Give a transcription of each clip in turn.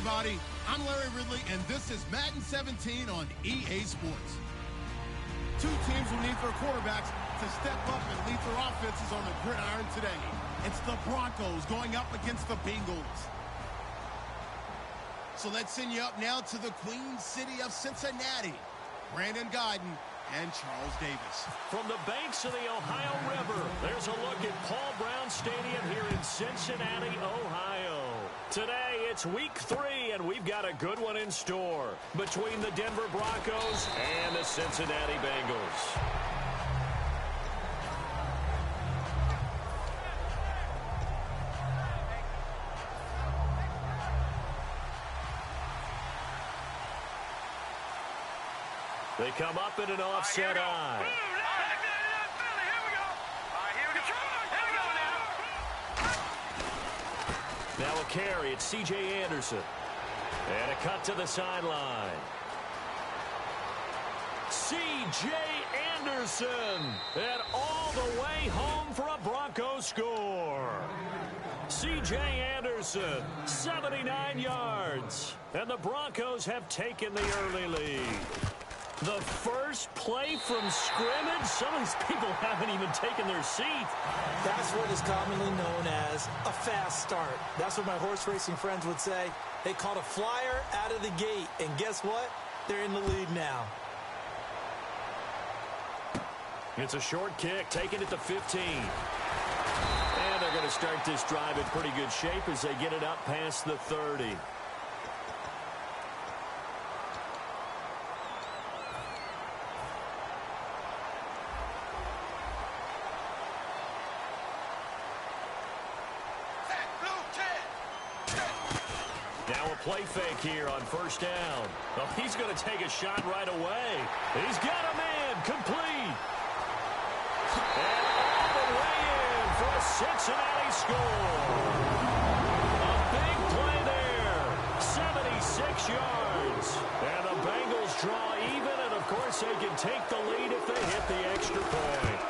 everybody. I'm Larry Ridley, and this is Madden 17 on EA Sports. Two teams will need their quarterbacks to step up and lead their offenses on the gridiron today. It's the Broncos going up against the Bengals. So let's send you up now to the Queen City of Cincinnati. Brandon Guyton and Charles Davis. From the banks of the Ohio River, there's a look at Paul Brown Stadium here in Cincinnati, Ohio. Today, it's week 3, and we've got a good one in store between the Denver Broncos and the Cincinnati Bengals. They come up in an offset eye. Now a carry, it's C.J. Anderson. And a cut to the sideline. C.J. Anderson. And all the way home for a Broncos score. C.J. Anderson, 79 yards. And the Broncos have taken the early lead. The first play from scrimmage. Some of these people haven't even taken their seat. That's what is commonly known as a fast start. That's what my horse racing friends would say. They caught a flyer out of the gate. And guess what? They're in the lead now. It's a short kick, taking it to 15. And they're going to start this drive in pretty good shape as they get it up past the 30. Play fake here on first down. Oh, he's going to take a shot right away. He's got a man complete. And all the way in for a Cincinnati score. A big play there. 76 yards. And the Bengals draw even, and of course they can take the lead if they hit the extra point.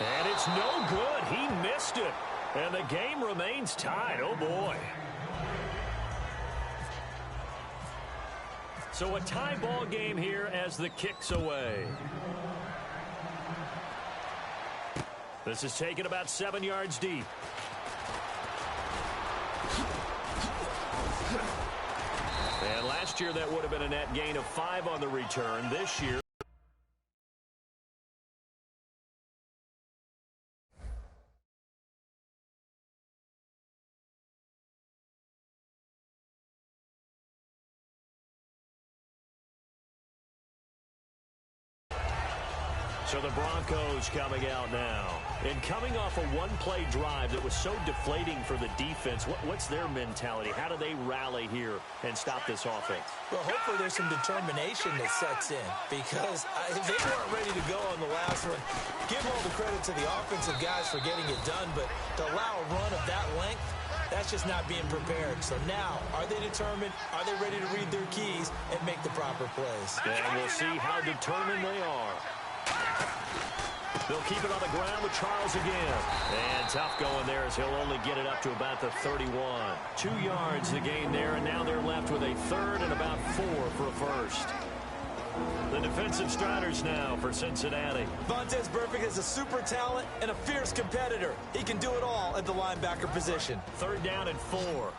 And it's no good. He missed it. And the game remains tied. Oh, boy. So a tie ball game here as the kick's away. This is taken about 7 yards deep. And last year that would have been a net gain of 5 on the return. This year. So the Broncos coming out now. And coming off a one-play drive that was so deflating for the defense, what's their mentality? How do they rally here and stop this offense? Well, hopefully there's some determination that sets in because they weren't ready to go on the last one. Give all the credit to the offensive guys for getting it done, but to allow a run of that length, that's just not being prepared. So now, are they determined? Are they ready to read their keys and make the proper plays? And we'll see how determined they are. They'll keep it on the ground with Charles again. And tough going there as he'll only get it up to about the 31. 2 yards the gain there, and now they're left with a third and about 4 for a first. The defensive starters now for Cincinnati. Vontaze Burfict is a super talent and a fierce competitor. He can do it all at the linebacker position. 3rd down and 4.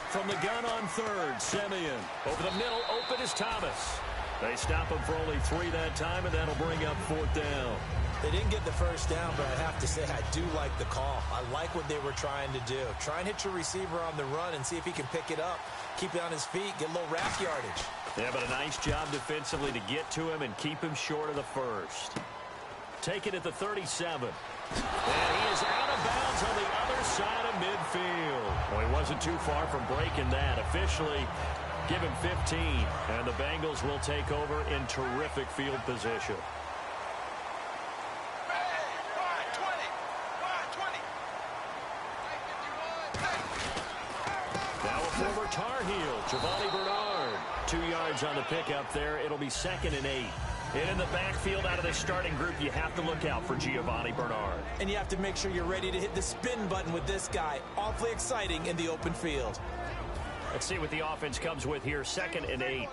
From the gun on 3rd, Simeon. Over the middle, open is Thomas. They stop him for only 3 that time, and that'll bring up 4th down. They didn't get the first down, but I have to say I do like the call. I like what they were trying to do. Try and hit your receiver on the run and see if he can pick it up. Keep it on his feet, get a little rack yardage. Yeah, but a nice job defensively to get to him and keep him short of the first. Take it at the 37. And he is out of bounds on the other side of midfield. Well, he wasn't too far from breaking that. Officially, give him 15. And the Bengals will take over in terrific field position. Now a former Tar Heel, Giovanni Bernard. 2 yards on the pickup there. It'll be 2nd and 8. And in the backfield out of the starting group, you have to look out for Giovanni Bernard. And you have to make sure you're ready to hit the spin button with this guy. Awfully exciting in the open field. Let's see what the offense comes with here. 2nd and 8.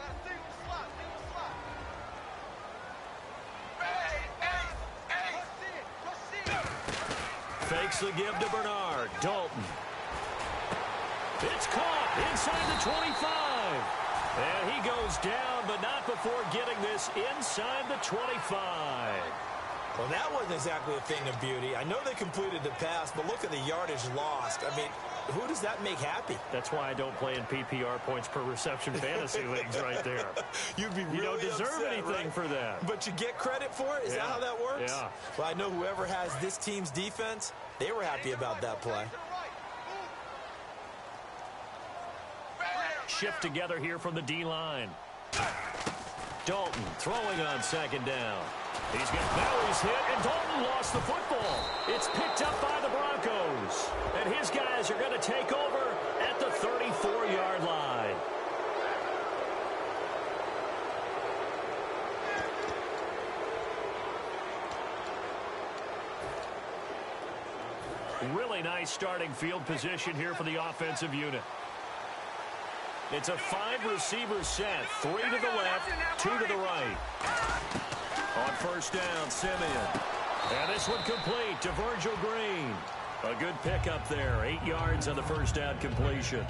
Fakes the give to Bernard. Dalton. It's caught inside the 25. And he goes down, but not before getting this inside the 25. Well, that wasn't exactly a thing of beauty. I know they completed the pass, but look at the yardage lost. I mean, who does that make happy? That's why I don't play in PPR points per reception fantasy leagues right there. You'd be really You don't deserve upset, anything right? for that. But you get credit for it? Is that how that works? Yeah. Well, I know whoever has this team's defense, they were happy about that play. Shift together here from the D-line. Dalton throwing on 2nd down. Now he's hit, and Dalton lost the football. It's picked up by the Broncos. And his guys are going to take over at the 34-yard line. Really nice starting field position here for the offensive unit. It's a 5-receiver set. 3 to the left, 2 to the right. On 1st down, Simeon. And this one complete to Virgil Green. A good pickup there. 8 yards on the 1st down completion.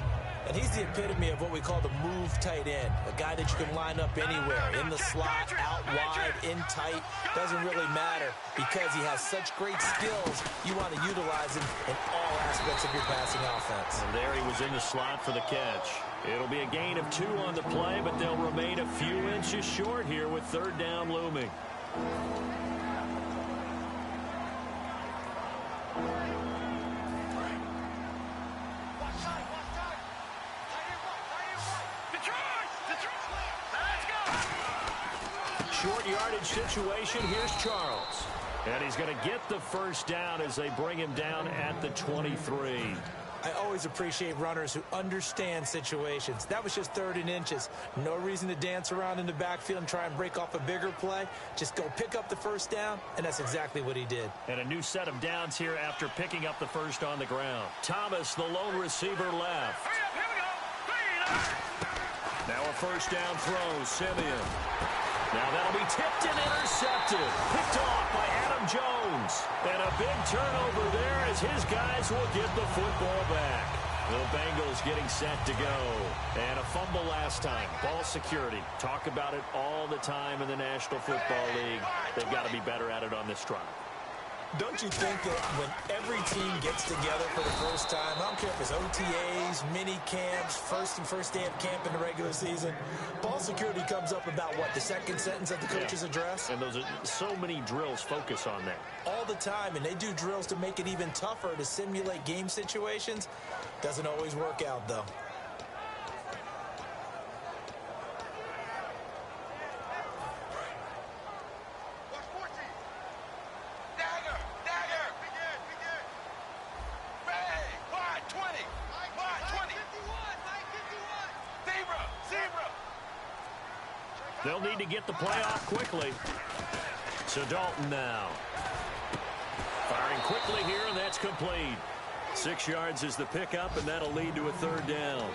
And he's the epitome of what we call the move tight end. A guy that you can line up anywhere. In the slot, out wide, in tight. Doesn't really matter because he has such great skills. You want to utilize him in all aspects of your passing offense. And there he was in the slot for the catch. It'll be a gain of 2 on the play, but they'll remain a few inches short here with 3rd down looming. Short yardage situation. Here's Charles. And he's going to get the 1st down as they bring him down at the 23. I always appreciate runners who understand situations. That was just 3rd and inches. No reason to dance around in the backfield and try and break off a bigger play. Just go pick up the 1st down, and that's exactly what he did. And a new set of downs here after picking up the 1st on the ground. Thomas, the lone receiver, left. Now a 1st down throw, Simeon. Now that'll be tipped and intercepted. Picked off by Adam Jones. And a big turnover there as his guys will get the football back. The Bengals getting set to go. And a fumble last time. Ball security. Talk about it all the time in the National Football League. They've got to be better at it on this drive. Don't you think that when every team gets together for the first time, I don't care if it's OTAs, mini camps, first day of camp in the regular season, ball security comes up about what, the 2nd sentence of the coach's address? And those are so many drills focus on that. All the time, and they do drills to make it even tougher to simulate game situations. Doesn't always work out, though. They'll need to get the play off quickly. So Dalton now. Firing quickly here, and that's complete. 6 yards is the pickup, and that'll lead to a 3rd down.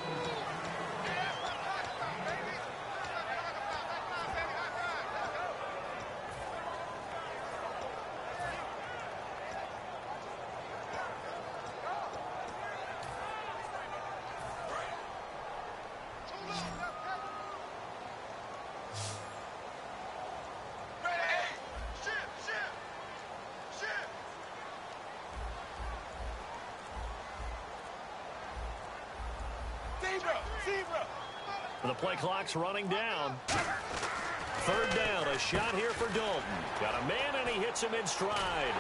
The play clock's running down. 3rd down, a shot here for Dalton. Got a man, and he hits him in stride.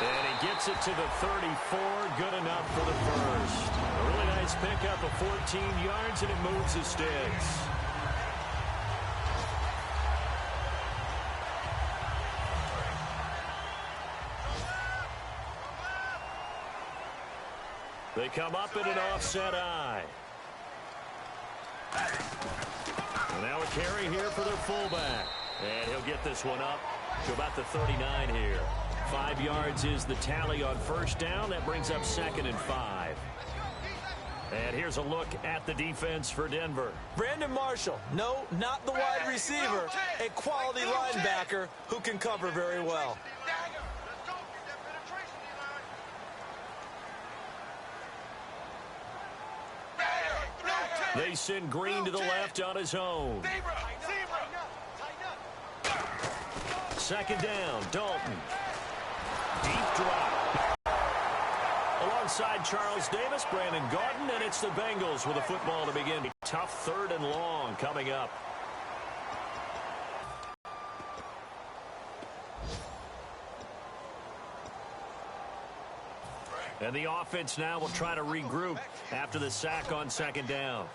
And he gets it to the 34, good enough for the 1st. A really nice pickup of 14 yards, and it moves the sticks. They come up in an offset eye. And now a carry here for their fullback. And he'll get this one up to about the 39 here. 5 yards is the tally on first down. That brings up 2nd and 5. And here's a look at the defense for Denver. Brandon Marshall, no, not the wide receiver, a quality linebacker who can cover very well. They send Green to the left on his own. 2nd down, Dalton. Deep drop. Alongside Charles Davis, Brandon Gordon, and it's the Bengals with a football to begin. Tough 3rd and long coming up. And the offense now will try to regroup after the sack on 2nd down.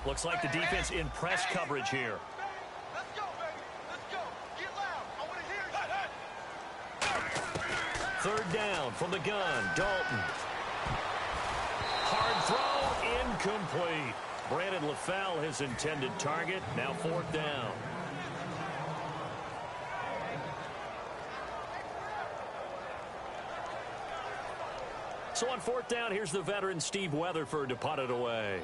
Looks like the defense in press coverage here. Let's go, baby. Let's go. Get loud. I want to hear you. 3rd down from the gun, Dalton. Hard throw, incomplete. Brandon LaFell, his intended target, now 4th down. So on 4th down, here's the veteran Steve Weatherford to punt it away.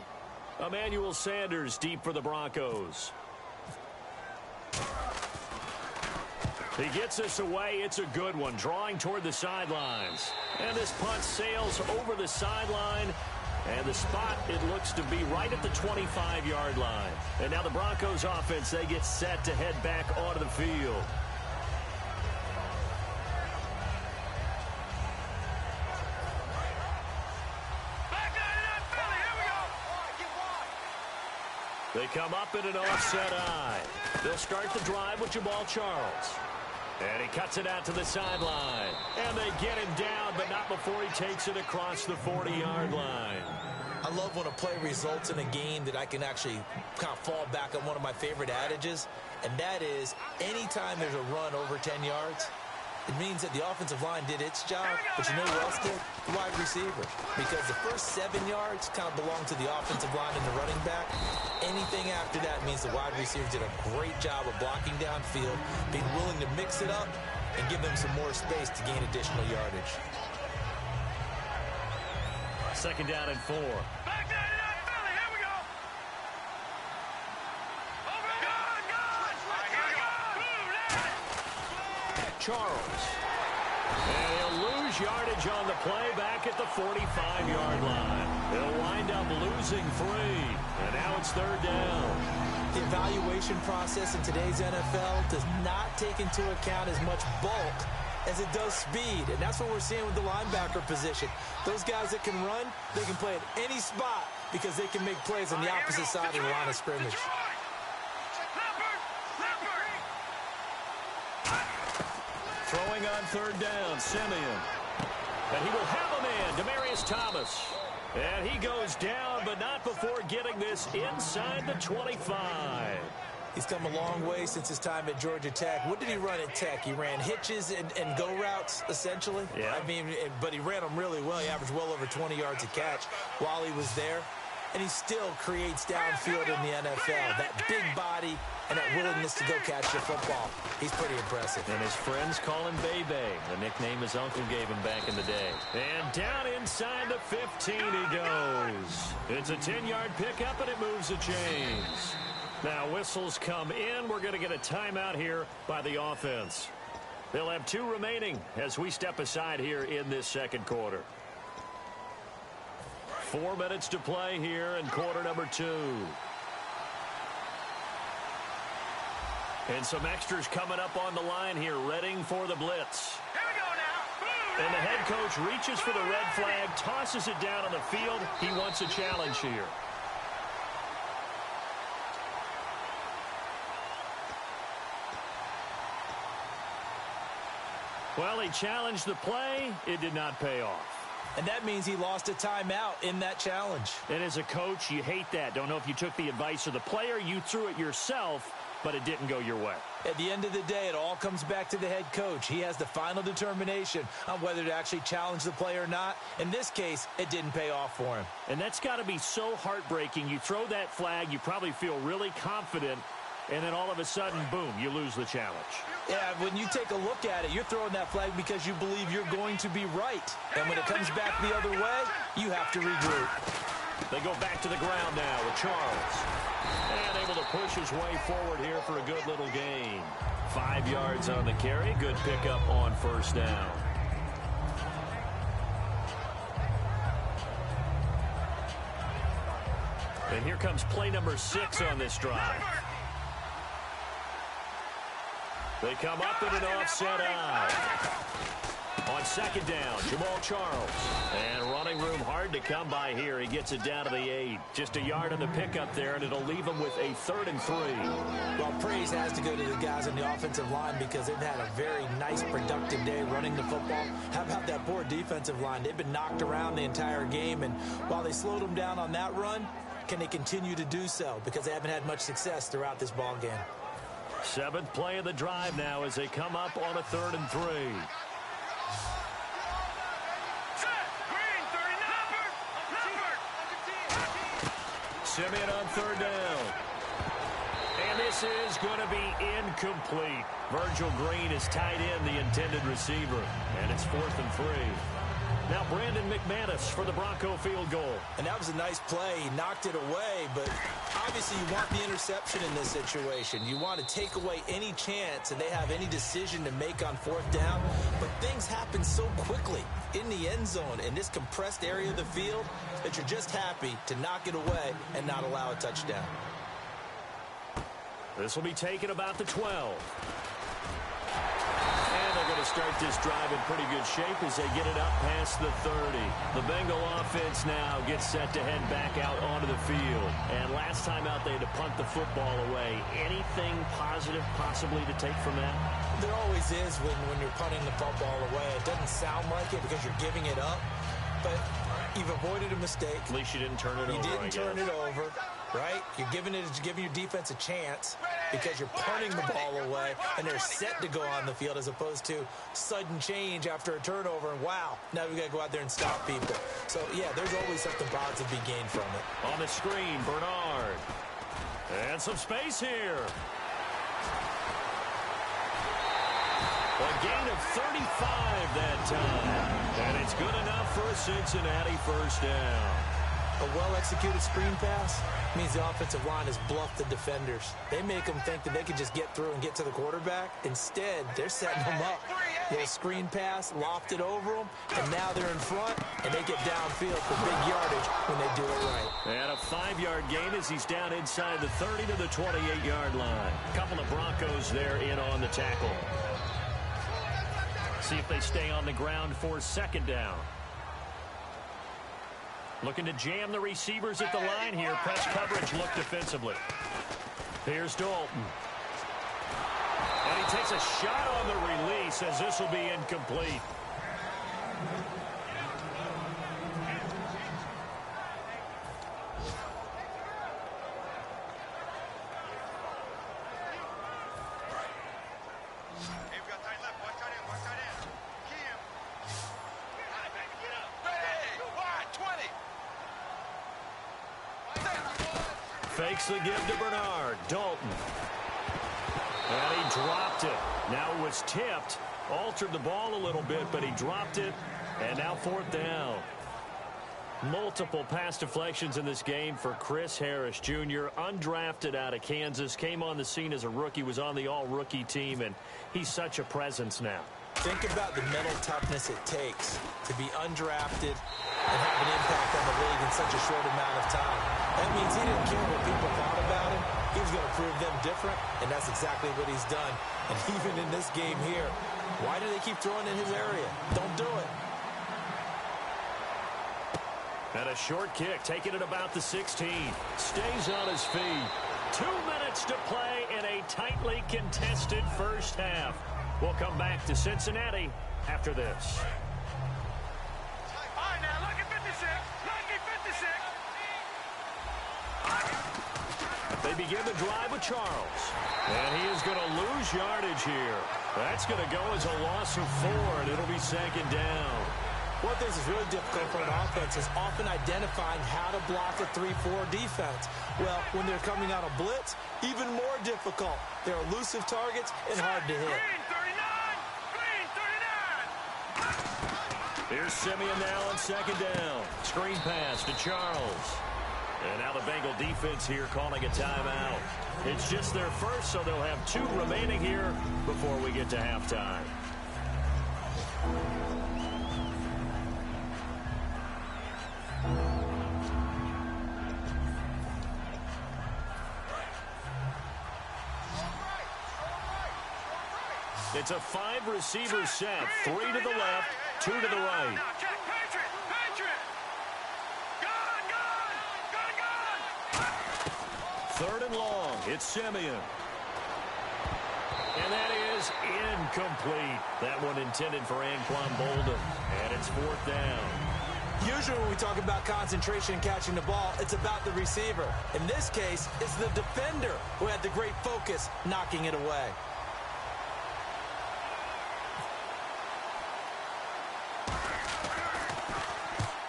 Emmanuel Sanders deep for the Broncos. He gets this away. It's a good one, drawing toward the sidelines. And this punt sails over the sideline. And the spot, it looks to be right at the 25-yard line. And now the Broncos offense, they get set to head back onto the field. They come up in an offset eye. They'll start the drive with Jamal Charles. And he cuts it out to the sideline. And they get him down, but not before he takes it across the 40-yard line. I love when a play results in a game that I can actually kind of fall back on one of my favorite adages, and that is anytime there's a run over 10 yards, it means that the offensive line did its job, but you know who else did? The wide receiver. Because the first 7 yards kind of belong to the offensive line and the running back. Anything after that means the wide receiver did a great job of blocking downfield, being willing to mix it up, and give them some more space to gain additional yardage. 2nd down and 4. Back down to that Philly. Here we go. Charles. And he'll lose yardage on the play back at the 45-yard line. He'll wind up losing 3. And now it's 3rd down. The evaluation process in today's NFL does not take into account as much bulk as it does speed, and that's what we're seeing with the linebacker position. Those guys that can run, they can play at any spot because they can make plays on the opposite side of the line of scrimmage. Throwing on 3rd down, Simeon. And he will have a man, Demaryius Thomas. And he goes down, but not before getting this inside the 25. He's come a long way since his time at Georgia Tech. What did he run at Tech? He ran hitches and go routes, essentially. Yeah. I mean, but he ran them really well. He averaged well over 20 yards a catch while he was there. And he still creates downfield in the NFL. That big body and that willingness to go catch the football. He's pretty impressive. And his friends call him Bebe, the nickname his uncle gave him back in the day. And down inside the 15 he goes. It's a 10-yard pickup, and it moves the chains. Now whistles come in. We're going to get a timeout here by the offense. They'll have 2 remaining as we step aside here in this 2nd quarter. 4 minutes to play here in quarter number 2. And some extras coming up on the line here, readying for the blitz. Here we go now. And the head coach reaches for the red flag, tosses it down on the field. He wants a challenge here. Well, he challenged the play. It did not pay off. And that means he lost a timeout in that challenge. And as a coach, you hate that. Don't know if you took the advice of the player. You threw it yourself, but it didn't go your way. At the end of the day, it all comes back to the head coach. He has the final determination on whether to actually challenge the play or not. In this case, it didn't pay off for him. And that's got to be so heartbreaking. You throw that flag, you probably feel really confident, and then all of a sudden, boom, you lose the challenge. Yeah, when you take a look at it, you're throwing that flag because you believe you're going to be right. And when it comes back the other way, you have to regroup. They go back to the ground now with Charles. And able to push his way forward here for a good little gain. 5 yards on the carry. Good pickup on first down. And here comes play number 6 on this drive. They come up in an offset eye. On second down, Jamal Charles. And running room hard to come by here. He gets it down to the 8. Just a yard on the pickup there, and it'll leave him with a 3rd and 3. Well, praise has to go to the guys on the offensive line because they've had a very nice, productive day running the football. How about that poor defensive line? They've been knocked around the entire game, and while they slowed them down on that run, can they continue to do so? Because they haven't had much success throughout this ball game. 7th play of the drive now as they come up on a 3rd and 3. Simeon on 3rd down. And this is going to be incomplete. Virgil Green is tied in, the intended receiver. And it's 4th and 3. Now Brandon McManus for the Bronco field goal. And that was a nice play. He knocked it away, but obviously you want the interception in this situation. You want to take away any chance and they have any decision to make on 4th down. But things happen so quickly in the end zone in this compressed area of the field that you're just happy to knock it away and not allow a touchdown. This will be taken about the 12. Going to start this drive in pretty good shape as they get it up past the 30. The Bengal offense now gets set to head back out onto the field. And last time out they had to punt the football away. Anything positive possibly to take from that? There always is when you're punting the football away. It doesn't sound like it because you're giving it up, but you've avoided a mistake. At least you didn't turn it over. You didn't turn it over, right? You're giving your defense a chance because you're punting the ball away and they're set to go on the field as opposed to sudden change after a turnover and wow, now we got to go out there and stop people. So yeah, there's always something positive to be gained from it. On the screen, Bernard. And some space here. A gain of 35 that time. And it's good enough for a Cincinnati first down. A well-executed screen pass means the offensive line has bluffed the defenders. They make them think that they can just get through and get to the quarterback. Instead, they're setting them up. Little screen pass, lofted over them, and now they're in front, and they get downfield for big yardage when they do it right. And a 5-yard gain as he's down inside the 30 to the 28-yard line. A couple of Broncos there in on the tackle. See if they stay on the ground for 2nd down. Looking to jam the receivers at the line here. Press coverage look defensively. Here's Dalton. And he takes a shot on the release as this will be incomplete. Fakes the give to Bernard. Dalton. And he dropped it. Now it was tipped. Altered the ball a little bit, but he dropped it. And now 4th down. Multiple pass deflections in this game for Chris Harris Jr. Undrafted out of Kansas. Came on the scene as a rookie. Was on the all-rookie team. And he's such a presence now. Think about the mental toughness it takes to be undrafted and have an impact on the league in such a short amount of time. That means he didn't care what people thought about him. He was going to prove them different, and that's exactly what he's done. And even in this game here, why do they keep throwing in his area? Don't do it. And a short kick, taking it about the 16. Stays on his feet. 2 minutes to play in a tightly contested first half. We'll come back to Cincinnati after this. All right, now, look at 56. Look at 56. They begin the drive with Charles. And he is going to lose yardage here. That's going to go as a loss of 4, and it'll be 2nd down. One thing that's really difficult for an offense is often identifying how to block a 3-4 defense. Well, when they're coming out of blitz, even more difficult. They're elusive targets and hard to hit. Green 39! Here's Simeon now on second down. Screen pass to Charles. And now the Bengal defense here calling a timeout. It's just their first, so they'll have 2 remaining here before we get to halftime. It's a 5-receiver set. 3 to the left, 2 to the right. Now check, Patriot! Patriot! Gun! 3rd and long. It's Simeon. And that is incomplete. That one intended for Anquan Bolden. And it's 4th down. Usually when we talk about concentration and catching the ball, it's about the receiver. In this case, it's the defender who had the great focus knocking it away.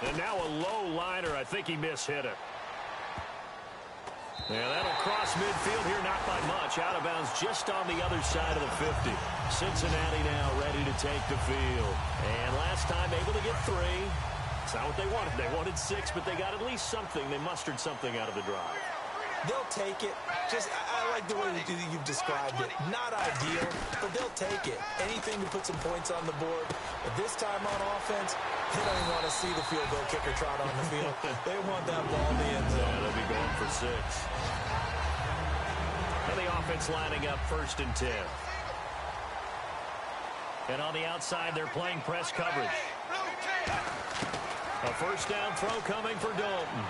And now a low liner. I think he mishit it. Yeah, that'll cross midfield here, not by much. Out of bounds just on the other side of the 50. Cincinnati now ready to take the field. And last time able to get 3. It's not what they wanted. They wanted 6, but they got at least something. They mustered something out of the drive. They'll take it. I like the way that you've described it. Not ideal, but they'll take it. Anything to put some points on the board. But this time on offense, they don't even want to see the field goal kicker trot on the field. They want that ball in the end zone. Yeah, they'll be going for 6. And the offense lining up 1st and 10. And on the outside, they're playing press coverage. A 1st down throw coming for Dalton.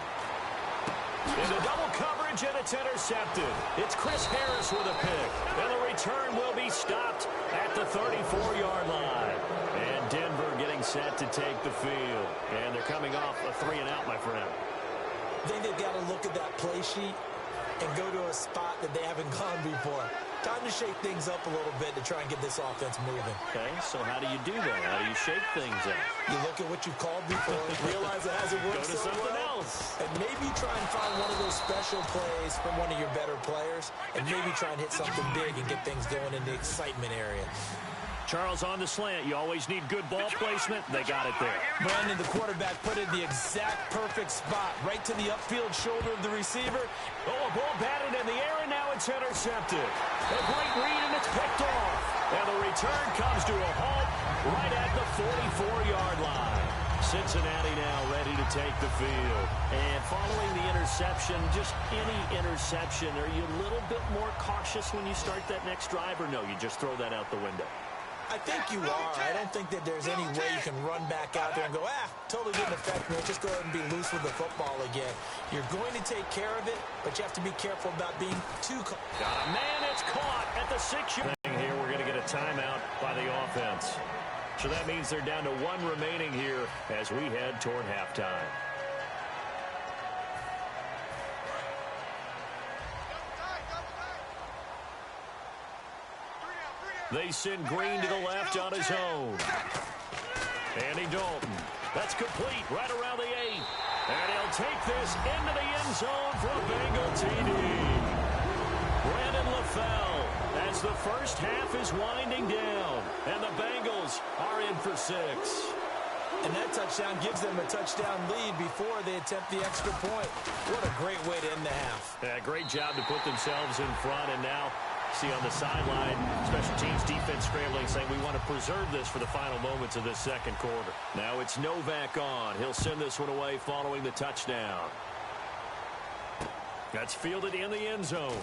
Into double coverage, and it's intercepted. It's Chris Harris with a pick. And the return will be stopped at the 34-yard line. And Denver getting set to take the field. And they're coming off a 3-and-out, my friend. I think they've got to look at that play sheet and go to a spot that they haven't gone before. Time to shake things up a little bit to try and get this offense moving. Okay, so how do you do that? How do you shake things up? You look at what you've called before, realize it hasn't worked Go to so something well, else. and maybe try and find one of those special plays from one of your better players, and maybe try and hit something big and get things going in the excitement area. Charles on the slant. You always need good ball placement. They got it there. Brandon, the quarterback, put it in the exact perfect spot, right to the upfield shoulder of the receiver. Oh, a ball batted in the air, and now it's intercepted. A great read, and it's picked off. And the return comes to a halt right at the 44-yard line. Cincinnati now ready to take the field. And following the interception, just any interception, are you a little bit more cautious when you start that next drive, or no, you just throw that out the window? I think you are. I don't think that there's any way you can run back out there and go, totally didn't affect me. Just go ahead and be loose with the football again. You're going to take care of it, but you have to be careful about being too caught. Got a man, it's caught at the 6-yard line. Here, we're going to get a timeout by the offense. So that means they're down to 1 remaining here as we head toward halftime. They send Green to the left on his own. Andy Dalton. That's complete right around the 8. And he'll take this into the end zone for a Bengal TD. Brandon LaFell as the first half is winding down. And the Bengals are in for 6. And that touchdown gives them a touchdown lead before they attempt the extra point. What a great way to end the half. Yeah, great job to put themselves in front, and now see on the sideline, special teams defense scrambling, saying we want to preserve this for the final moments of this second quarter. Now it's Novak on. He'll send this one away following the touchdown. That's fielded in the end zone.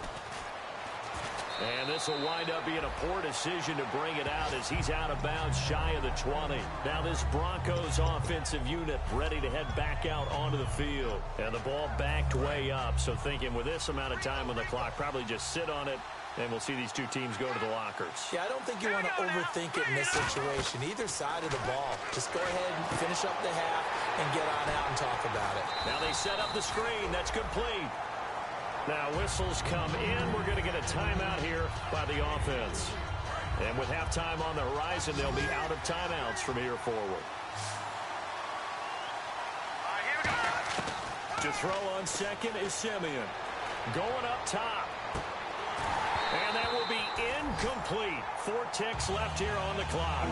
And this will wind up being a poor decision to bring it out as he's out of bounds shy of the 20. Now this Broncos offensive unit ready to head back out onto the field. And the ball backed way up. So thinking with this amount of time on the clock, probably just sit on it. And we'll see these two teams go to the lockers. Yeah, I don't think you want to overthink it in this situation. Either side of the ball. Just go ahead and finish up the half and get on out and talk about it. Now they set up the screen. That's complete. Now whistles come in. We're going to get a timeout here by the offense. And with halftime on the horizon, they'll be out of timeouts from here forward. To throw on second is Simeon. Going up top. And that will be incomplete. 4 ticks left here on the clock.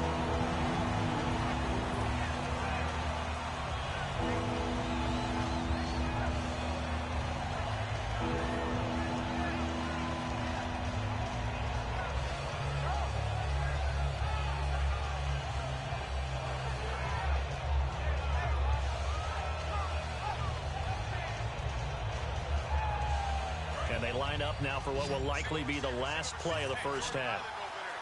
And they line up now for what will likely be the last play of the first half.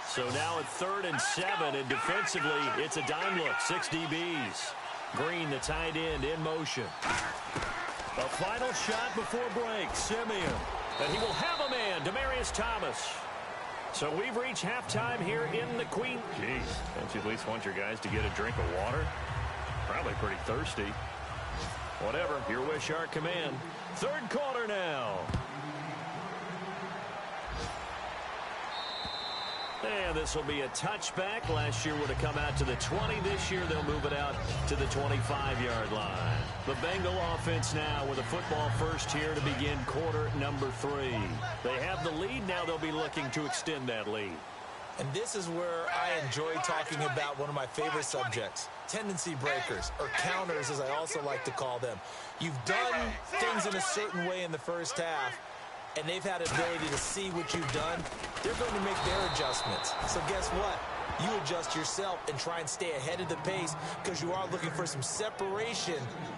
So now at 3rd and 7, and defensively, it's a dime look, 6 DBs. Green, the tight end, in motion. The final shot before break, Simeon. And he will have a man, Demaryius Thomas. So we've reached halftime here in the Queen. Jeez, don't you at least want your guys to get a drink of water? Probably pretty thirsty. Whatever, your wish, our command. 3rd quarter now. And this will be a touchback. Last year would have come out to the 20. This year they'll move it out to the 25-yard line. The Bengal offense now with a football first here to begin quarter number 3. They have the lead. Now they'll be looking to extend that lead. And this is where I enjoy talking about one of my favorite subjects, tendency breakers, or counters as I also like to call them. You've done things in a certain way in the first half, and they've had ability to see what you've done. They're going to make their adjustments. So guess what? You adjust yourself and try and stay ahead of the pace because you are looking for some separation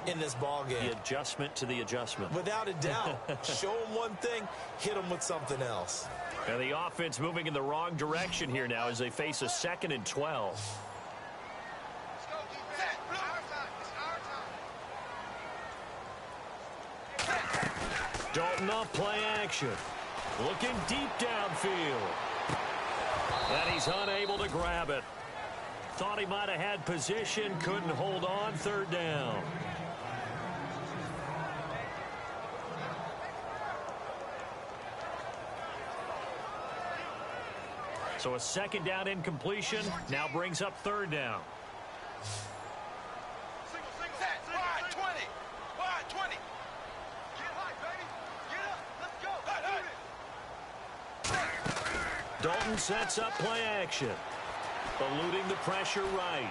in this ballgame. The adjustment to the adjustment. Without a doubt. Show them one thing, hit them with something else. And the offense moving in the wrong direction here now as they face a 2nd and 12. Let's go, defense. It's our time. It's our time. Dalton off play action. Looking deep downfield. And he's unable to grab it. Thought he might have had position. Couldn't hold on. 3rd down. So a 2nd down incompletion now brings up 3rd down. Single, set. Wide 20. Wide 20. Get high, baby. Get up. Let's go. Dalton sets up play action. Eluding the pressure right.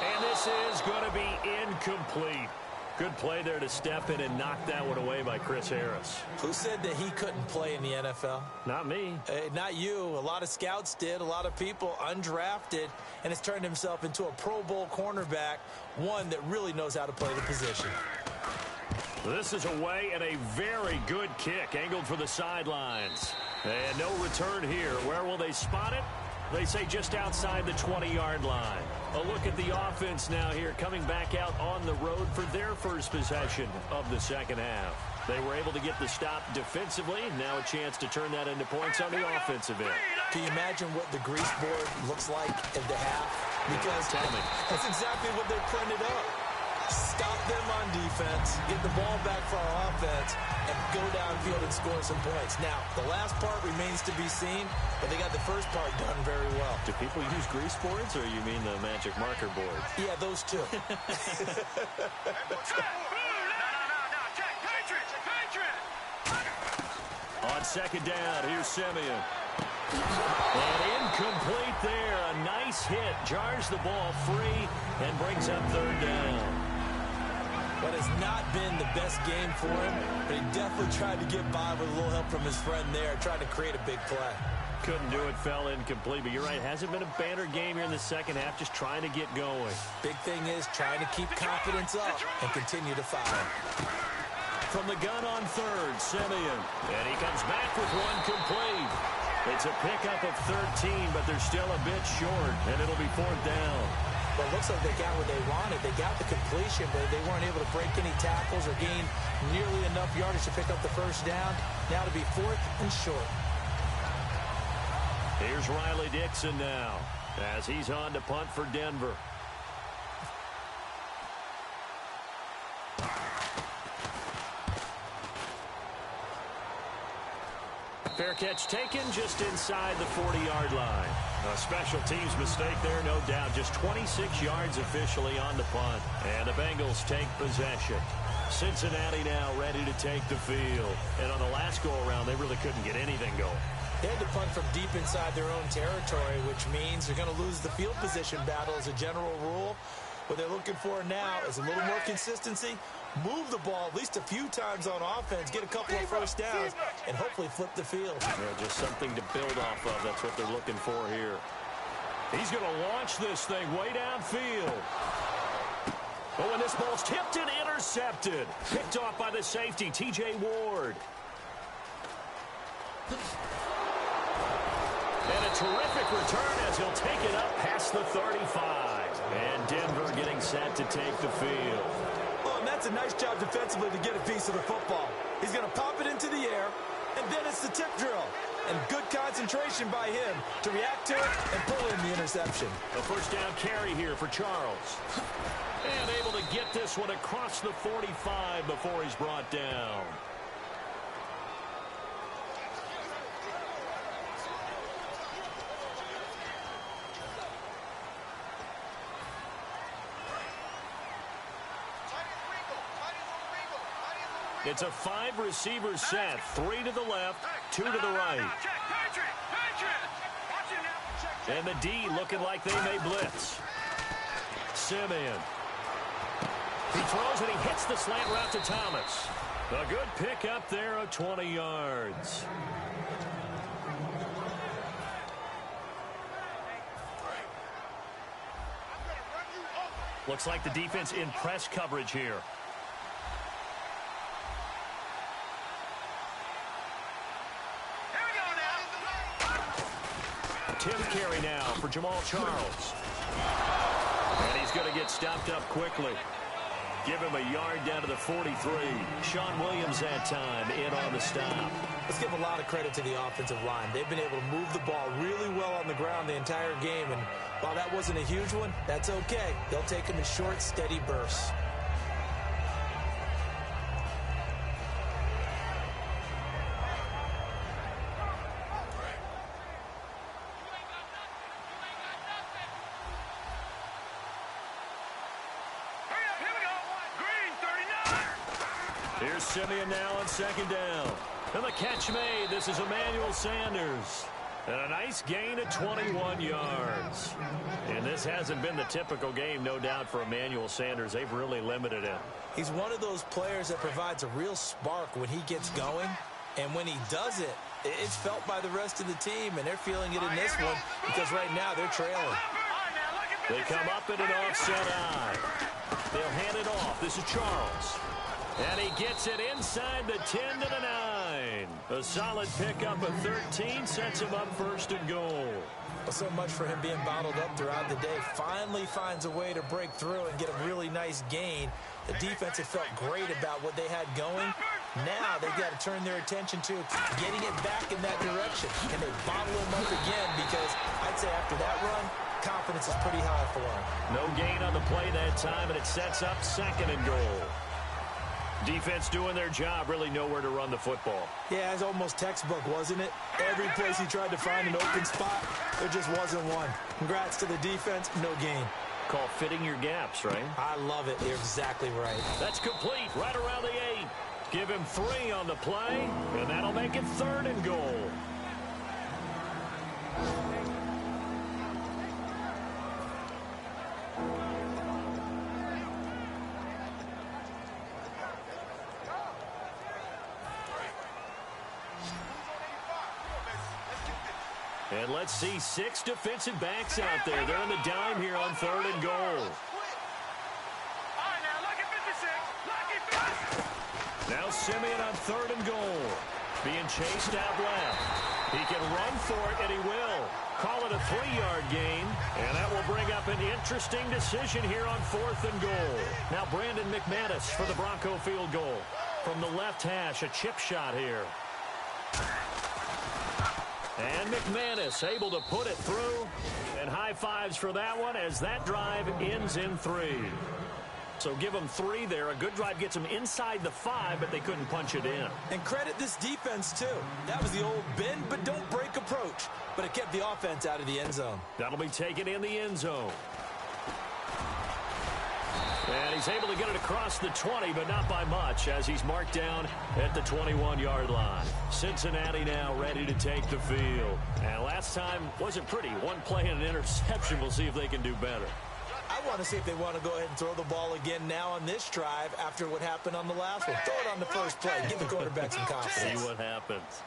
And this is going to be incomplete. Good play there to step in and knock that one away by Chris Harris. Who said that he couldn't play in the NFL? Not me. Not you. A lot of scouts did. A lot of people undrafted, and has turned himself into a Pro Bowl cornerback, one that really knows how to play the position. This is away and a very good kick angled for the sidelines. And no return here. Where will they spot it? They say just outside the 20-yard line. A look at the offense now here coming back out on the road for their first possession of the 2nd half. They were able to get the stop defensively. Now a chance to turn that into points on the offensive end. Can you imagine what the grease board looks like at the half? Because that's exactly what they're printed up. Stop them on defense, get the ball back for our offense, and go downfield and score some points. Now, the last part remains to be seen, but they got the first part done very well. Do people use grease boards, or you mean the magic marker board? Yeah, those two. On 2nd down, here's Simeon. And incomplete there. A nice hit. Jars the ball free and brings up 3rd down. That has not been the best game for him, but he definitely tried to get by with a little help from his friend there, trying to create a big play. Couldn't do it, fell incomplete, but you're right, hasn't been a banner game here in the 2nd half, just trying to get going. Big thing is trying to keep confidence up and continue to fire. From the gun on 3rd, Simeon, and he comes back with one complete. It's a pickup of 13, but they're still a bit short, and it'll be 4th down. Well, it looks like they got what they wanted. They got the completion, but they weren't able to break any tackles or gain nearly enough yardage to pick up the 1st down. Now to be 4th and short. Here's Riley Dixon now as he's on to punt for Denver. Fair catch taken just inside the 40-yard line. A special teams mistake there, no doubt. Just 26 yards officially on the punt. And the Bengals take possession. Cincinnati now ready to take the field. And on the last go-around, they really couldn't get anything going. They had to punt from deep inside their own territory, which means they're going to lose the field position battle as a general rule. What they're looking for now is a little more consistency, move the ball at least a few times on offense, get a couple of first downs, and hopefully flip the field. Yeah, just something to build off of. That's what they're looking for here. He's going to launch this thing way downfield. Oh, and this ball's tipped and intercepted. Picked off by the safety, T.J. Ward. And a terrific return as he'll take it up past the 35. And Denver getting set to take the field. Oh, and that's a nice job defensively to get a piece of the football. He's going to pop it into the air, and then it's the tip drill. And good concentration by him to react to it and pull in the interception. A first down carry here for Charles. And able to get this one across the 45 before he's brought down. It's a 5-receiver set. 3 to the left, 2 to the right. And the D looking like they may blitz. Simeon. He throws and he hits the slant route to Thomas. A good pick up there of 20 yards. Looks like the defense in press coverage here. Tim carry now for Jamal Charles. And he's going to get stopped up quickly. Give him a yard down to the 43. Sean Williams that time in on the stop. Let's give a lot of credit to the offensive line. They've been able to move the ball really well on the ground the entire game. And while that wasn't a huge one, that's okay. They'll take them in short, steady bursts. Here's Simeon now on second down. And the catch made. This is Emmanuel Sanders. And a nice gain of 21 yards. And this hasn't been the typical game, no doubt, for Emmanuel Sanders. They've really limited him. He's one of those players that provides a real spark when he gets going. And when he does it, it's felt by the rest of the team. And they're feeling it in this one because right now they're trailing. They come up in an offset eye. They'll hand it off. This is Charles. And he gets it inside the 10 to the 9. A solid pickup of 13 sets him up first and goal. Well, so much for him being bottled up throughout the day. Finally finds a way to break through and get a really nice gain. The defense had felt great about what they had going. Now they've got to turn their attention to getting it back in that direction. Can they bottle him up again? Because I'd say after that run, confidence is pretty high for him. No gain on the play that time, and it sets up second and goal. Defense doing their job, really nowhere to run the football. Yeah, it's almost textbook, wasn't it? Every place he tried to find an open spot, there just wasn't one. Congrats to the defense, no gain. Call fitting your gaps, right? I love it. You're exactly right. That's complete, right around the 8. Give him 3 on the play, and that'll make it third and goal. And let's see 6 defensive backs out there. They're in the dime here on third and goal. Now Simeon on third and goal. Being chased out left. He can run for it, and he will. Call it a 3-yard gain. And that will bring up an interesting decision here on fourth and goal. Now Brandon McManus for the Bronco field goal. From the left hash, a chip shot here. And McManus able to put it through. And high fives for that one as that drive ends in 3. So give them 3 there. A good drive gets them inside the 5, but they couldn't punch it in. And credit this defense, too. That was the old bend but don't break approach. But it kept the offense out of the end zone. That'll be taken in the end zone. And he's able to get it across the 20, but not by much, as he's marked down at the 21-yard line. Cincinnati now ready to take the field. And last time wasn't pretty. One play and an interception. We'll see if they can do better. I want to see if they want to go ahead and throw the ball again now on this drive after what happened on the last one. Throw it on the first play. Give the quarterback some confidence. See what happens.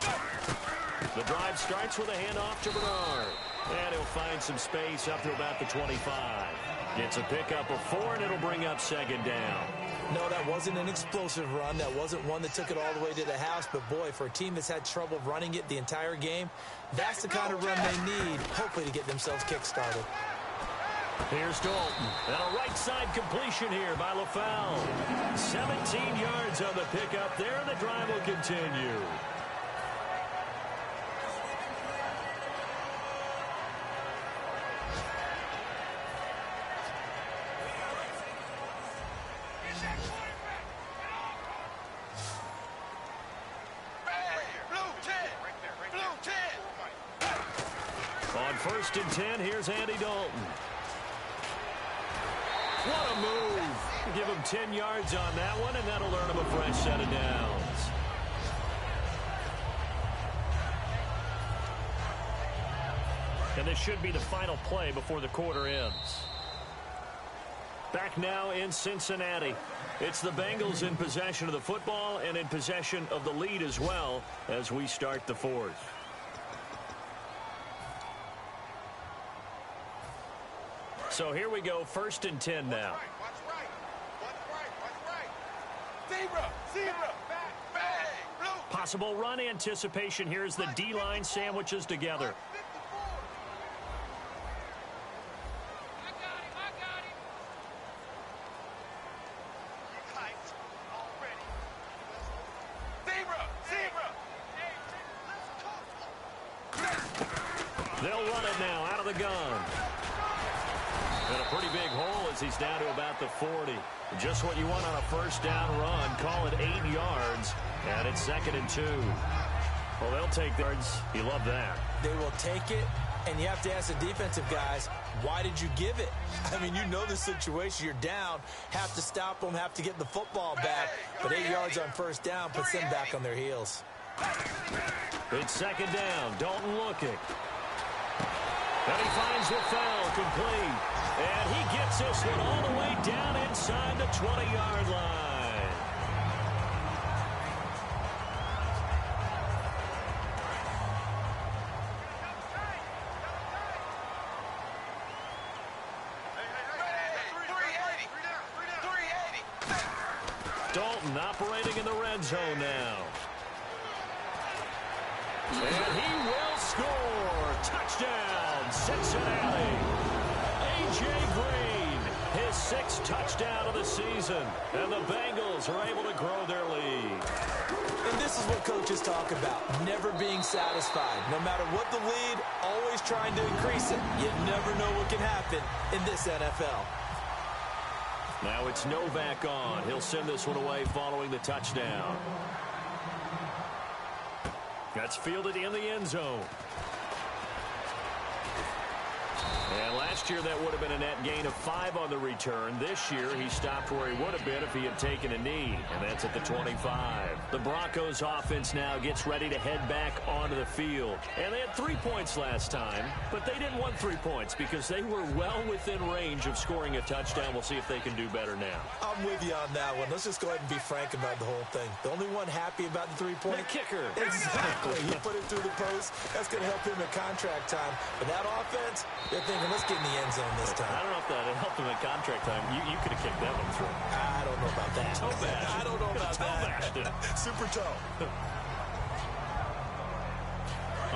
The drive starts with a handoff to Bernard. And he'll find some space up to about the 25. Gets a pickup of 4, and it'll bring up second down. No, that wasn't an explosive run. That wasn't one that took it all the way to the house. But, boy, for a team that's had trouble running it the entire game, that's the kind of run they need, hopefully, to get themselves kick-started. Here's Dalton. And a right-side completion here by LaFell. 17 yards on the pickup there, and the drive will continue. On 1st and 10, here's Andy Dalton. What a move. Give him 10 yards on that one, and that'll earn him a fresh set of downs. And this should be the final play before the quarter ends. Back now in Cincinnati. It's the Bengals in possession of the football and in possession of the lead as well as we start the fourth. So here we go, 1st and 10 now. Possible run anticipation. Here's the D-line sandwiches together. They'll run it now out of the gun. And a pretty big hole as he's down to about the 40. Just what you want on a first down run. Call it 8 yards. And it's 2nd and 2. Well, they'll take yards. You love that. They will take it, and you have to ask the defensive guys, why did you give it? I mean, you know the situation. You're down. Have to stop them, have to get the football back. But 8 yards on first down puts them back on their heels. It's 2nd down. Dalton looking. And he finds LaFell complete. And he gets this one all the way down inside the 20-yard line. Dalton operating in the red zone now. And he will score. Touchdown, Cincinnati. A.J. Green, his 6th touchdown of the season. And the Bengals are able to grow their lead. And this is what coaches talk about, never being satisfied. No matter what the lead, always trying to increase it. You never know what can happen in this NFL. Now it's Novak on. He'll send this one away following the touchdown. That's fielded in the end zone. And last year that would have been a net gain of 5 on the return. This year he stopped where he would have been if he had taken a knee, and that's at the 25. The Broncos offense now gets ready to head back onto the field. And they had 3 points last time, but they didn't want 3 points because they were well within range of scoring a touchdown. We'll see if they can do better now. I'm with you on that one. Let's just go ahead and be frank about the whole thing. The only one happy about the 3-point. The kicker. Exactly. He put it through the post. That's going to help him at contract time. But that offense, they're thinking, let's get in the end zone this time. I don't know if that helped him at contract time. You could have kicked that one through. I don't know about that. Toe bash. I don't know about toe bashed it. Super toe.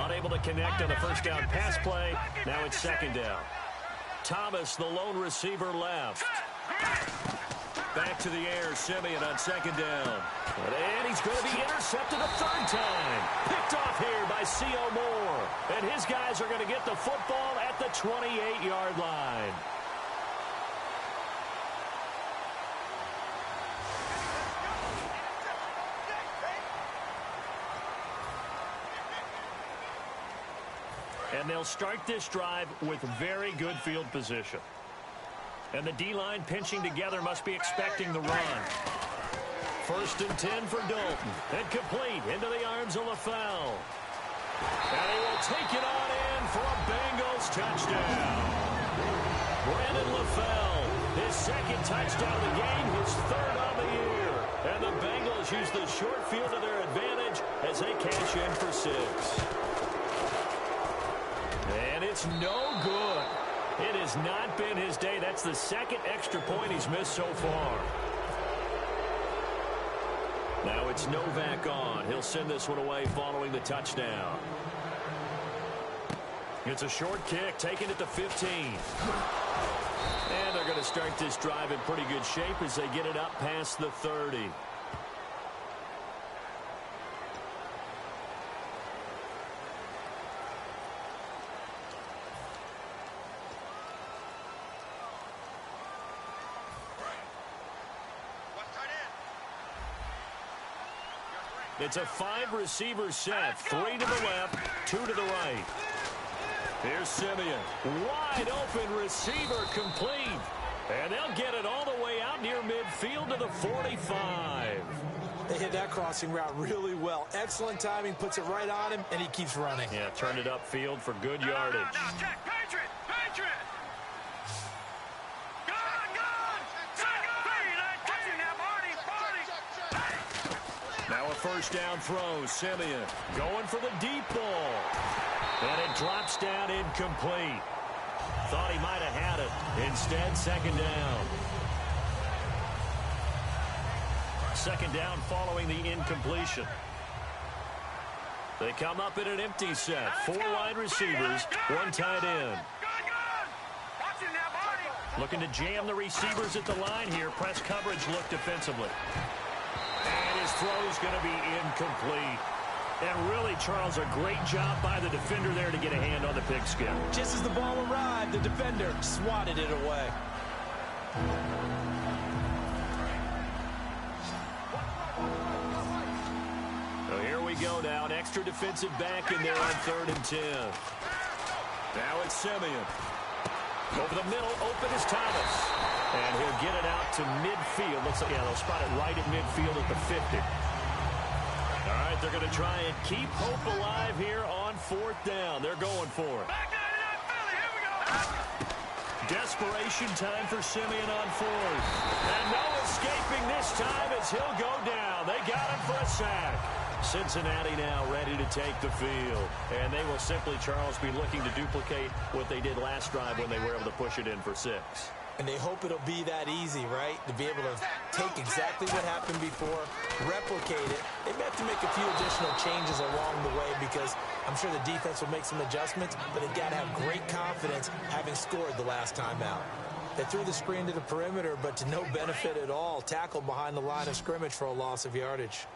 Unable to connect on the first down pass play. Now it's 2nd down. Thomas, the lone receiver, left. Back to the air, Simeon on 2nd down. And he's going to be intercepted a 3rd time. Picked off here by C.O. Moore. And his guys are going to get the football at the 28-yard line. And they'll start this drive with very good field position. And the D-line pinching together must be expecting the run. 1st and 10 for Dalton. And complete into the arms of LaFell. And he will take it on in for a Bengals touchdown. Brandon LaFell, his 2nd touchdown of the game, his 3rd on the year. And the Bengals use the short field to their advantage as they cash in for 6. And it's no good. It has not been his day. That's the 2nd extra point he's missed so far. Now it's Novak on. He'll send this one away following the touchdown. It's a short kick, taken at the 15. And they're going to start this drive in pretty good shape as they get it up past the 30. It's a 5-receiver set. 3 to the left, 2 to the right. Here's Simeon. Wide open receiver complete. And they'll get it all the way out near midfield to the 45. They hit that crossing route really well. Excellent timing, puts it right on him, and he keeps running. Yeah, turned it upfield for good yardage. Now, check. Patriot! Patriot! Now a 1st down throw. Simeon going for the deep ball. And it drops down incomplete. Thought he might have had it. Instead, 2nd down. 2nd down following the incompletion. They come up in an empty set. 4 wide receivers, 1 tight end. Looking to jam the receivers at the line here. Press coverage look defensively. And his throw's going to be incomplete. And really, Charles, a great job by the defender there to get a hand on the pigskin. Just as the ball arrived, the defender swatted it away. So here we go now. An extra defensive back in there on 3rd and 10. Now it's Simeon. Over the middle, open is Thomas. And he'll get it out to midfield. Looks like, yeah, they'll spot it right at midfield at the 50. All right, they're going to try and keep hope alive here on 4th down. They're going for it. Desperation time for Simeon on 4th. And no escaping this time as he'll go down. They got him for a sack. Cincinnati now ready to take the field. And they will simply, Charles, be looking to duplicate what they did last drive when they were able to push it in for 6. And they hope it'll be that easy, right? To be able to take exactly what happened before, replicate it. They may have to make a few additional changes along the way because I'm sure the defense will make some adjustments, but they've got to have great confidence having scored the last time out. They threw the screen to the perimeter, but to no benefit at all. Tackled behind the line of scrimmage for a loss of yardage.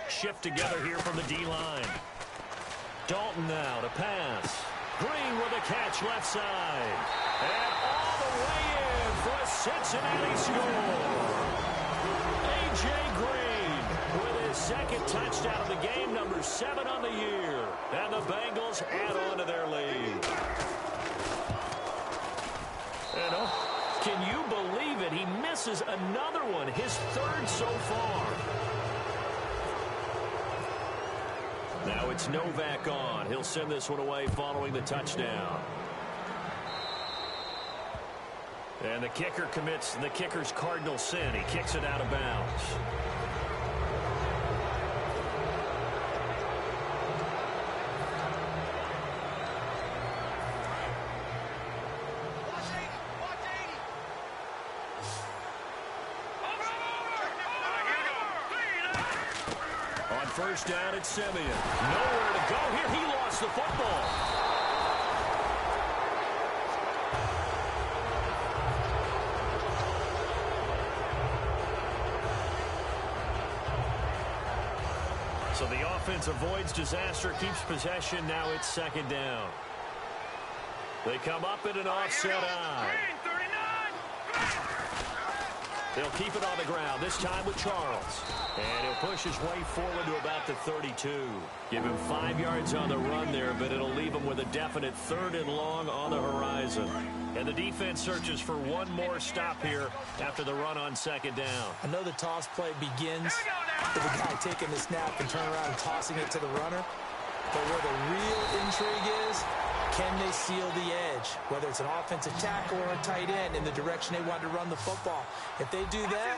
Shift together here from the D-line. Dalton now to pass. Green with a catch left side. And all the way in for a Cincinnati score. A.J. Green with his 2nd touchdown of the game, number 7 on the year. And the Bengals add on to their lead. And oh, can you believe it? He misses another one, his 3rd so far. Now it's Novak on. He'll send this one away following the touchdown. And the kicker commits the kicker's cardinal sin. He kicks it out of bounds. First down at Simeon. Nowhere to go here. He lost the football. So the offense avoids disaster, keeps possession. Now it's 2nd down. They come up in an offset eye. They'll keep it on the ground, this time with Charles. And he'll push his way forward to about the 32. Give him 5 yards on the run there, but it'll leave him with a definite 3rd and long on the horizon. And the defense searches for one more stop here after the run on 2nd down. I know the toss play begins with the guy taking the snap and turning around and tossing it to the runner. But where the real intrigue is, can they seal the edge? Whether it's an offensive tackle or a tight end in the direction they want to run the football. If they do that,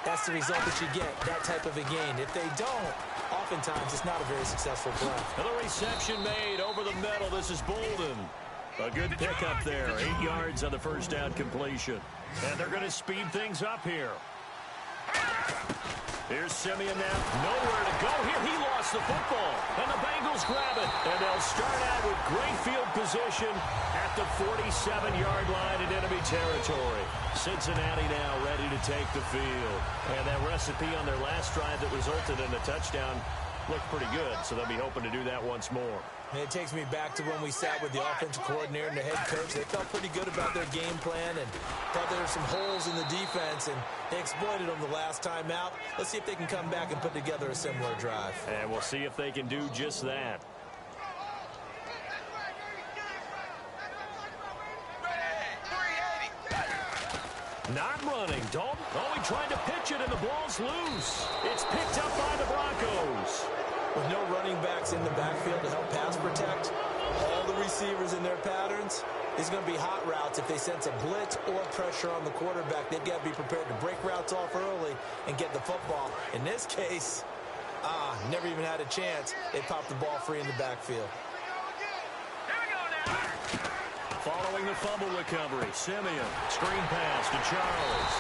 that's the result that you get, that type of a gain. If they don't, oftentimes it's not a very successful play. Another reception made over the middle. This is Bolden. A good pickup there. 8 yards on the first down completion. And they're going to speed things up here. Here's Simeon now. Nowhere to go here. He lost the football. And the Bengals grab it. And they'll start out with great field position at the 47-yard line in enemy territory. Cincinnati now ready to take the field. And that recipe on their last drive that resulted in a touchdown looked pretty good. So they'll be hoping to do that once more. And it takes me back to when we sat with the offensive coordinator and the head coach. They felt pretty good about their game plan and thought there were some holes in the defense, and they exploited them the last time out. Let's see if they can come back and put together a similar drive. And we'll see if they can do just that. Not running. Dalton, he tried to pitch it, and the ball's loose. It's picked up by the Broncos. With no running backs in the backfield to help pass protect, all the receivers in their patterns, it's going to be hot routes. If they sense a blitz or pressure on the quarterback, they've got to be prepared to break routes off early and get the football. In this case, never even had a chance. They popped the ball free in the backfield. Following the fumble recovery, Simeon, screen pass to Charles.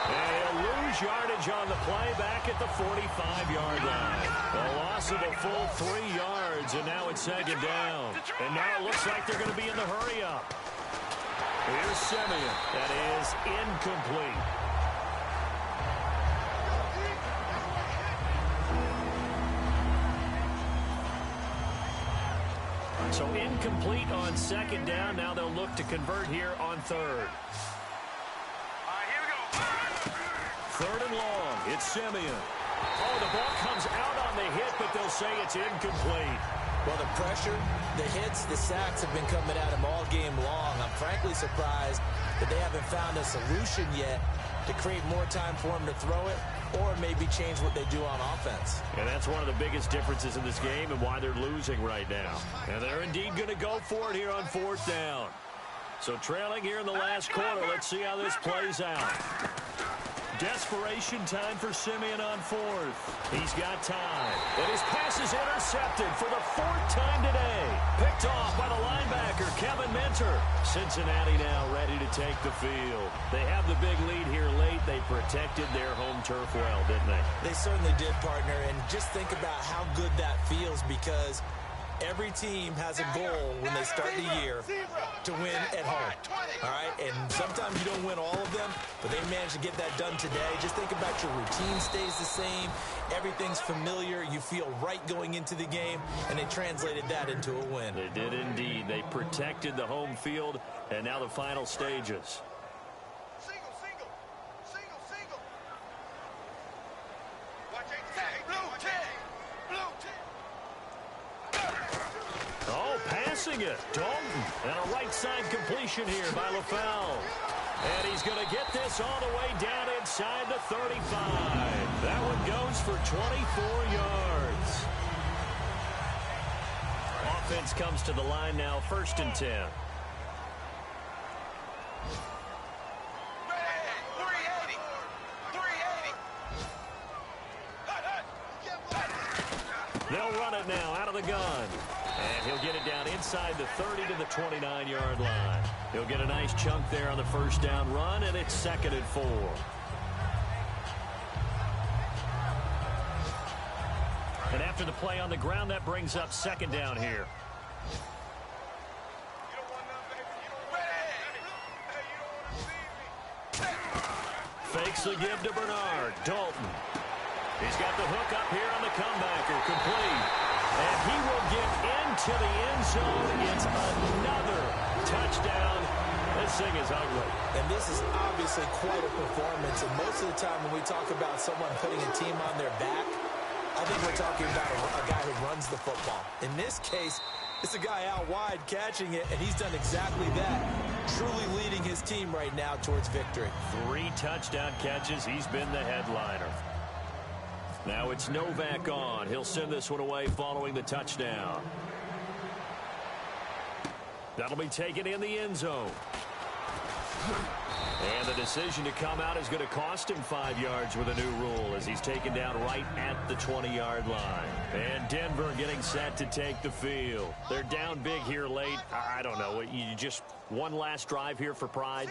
And he'll lose yardage on the play back at the 45-yard line. A loss of a full 3 yards, and now it's 2nd down. And now it looks like they're going to be in the hurry-up. Here's Simeon. That is incomplete. So incomplete on 2nd down. Now they'll look to convert here on 3rd. 3rd and long. It's Simeon. Oh, the ball comes out on the hit, but they'll say it's incomplete. Well, the pressure, the hits, the sacks have been coming at him all game long. I'm frankly surprised that they haven't found a solution yet to create more time for him to throw it or maybe change what they do on offense. And that's one of the biggest differences in this game and why they're losing right now. And they're indeed going to go for it here on 4th down. So trailing here in the last quarter, let's see how this plays out. Desperation time for Simeon on 4th. He's got time. And his pass is intercepted for the 4th time today. Picked off by the linebacker, Kevin Minter. Cincinnati now ready to take the field. They have the big lead here late. They protected their home turf well, didn't they? They certainly did, partner. And just think about how good that feels, because every team has a goal when they start the year to win at home, all right? And sometimes you don't win all of them, but they managed to get that done today. Just think about your routine stays the same. Everything's familiar. You feel right going into the game, and they translated that into a win. They did indeed. They protected the home field, and now the final stages. It. Dalton, and a right side completion here by LaFell. And he's going to get this all the way down inside the 35. That one goes for 24 yards. Offense comes to the line now, 1st and 10. They'll run it now out of the gun. And he'll get it down inside the 30 to the 29-yard line. He'll get a nice chunk there on the 1st down run, and it's 2nd and 4. And after the play on the ground, that brings up 2nd down here. Fakes the give to Bernard. Dalton. He's got the hook up here on the comebacker. Complete. And he will get into the end zone. It's another touchdown as This thing is ugly. And this is obviously quite a performance. And most of the time when we talk about someone putting a team on their back, I think we're talking about a guy who runs the football. In this case, it's a guy out wide catching it, and he's done exactly that, truly leading his team right now towards victory. 3 touchdown catches. He's been the headliner. Now it's Novak on. He'll send this one away following the touchdown. That'll be taken in the end zone. And the decision to come out is going to cost him 5 yards with a new rule as he's taken down right at the 20-yard line. And Denver getting set to take the field. They're down big here late. I don't know. You just one last drive here for pride?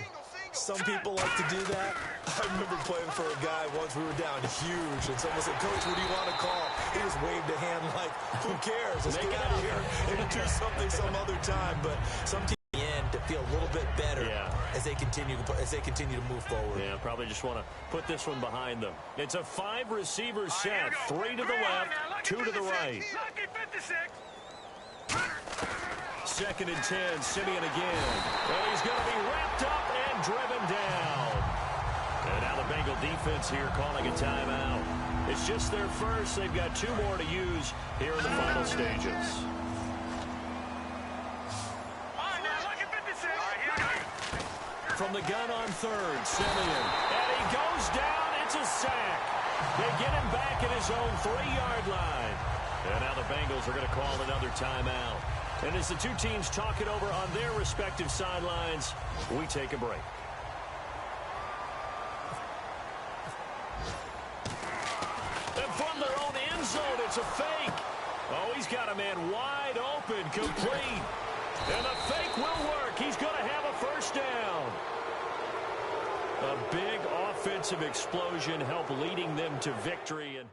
Some people like to do that. I remember playing for a guy once. We were down huge, and someone said, "Coach, what do you want to call?" He just waved a hand like, "Who cares? Let's get out of here and do something some other time." But some teams end to feel a little bit better as they continue to move forward. Yeah, probably just want to put this one behind them. It's a 5-receiver set, 3 to the left, 2 to the right. 2nd and 10, Simeon again. And he's going to be wrapped up and driven down. And now the Bengal defense here calling a timeout. It's just their first. They've got 2 more to use here in the final stages. From the gun on 3rd, Simeon. And he goes down. It's a sack. They get him back at his own 3-yard line. And now the Bengals are going to call another timeout. And as the 2 teams talk it over on their respective sidelines, we take a break. And from their own end zone, it's a fake. Oh, he's got a man wide open, complete. And the fake will work. He's going to have a first down. A big offensive explosion helped leading them to victory. And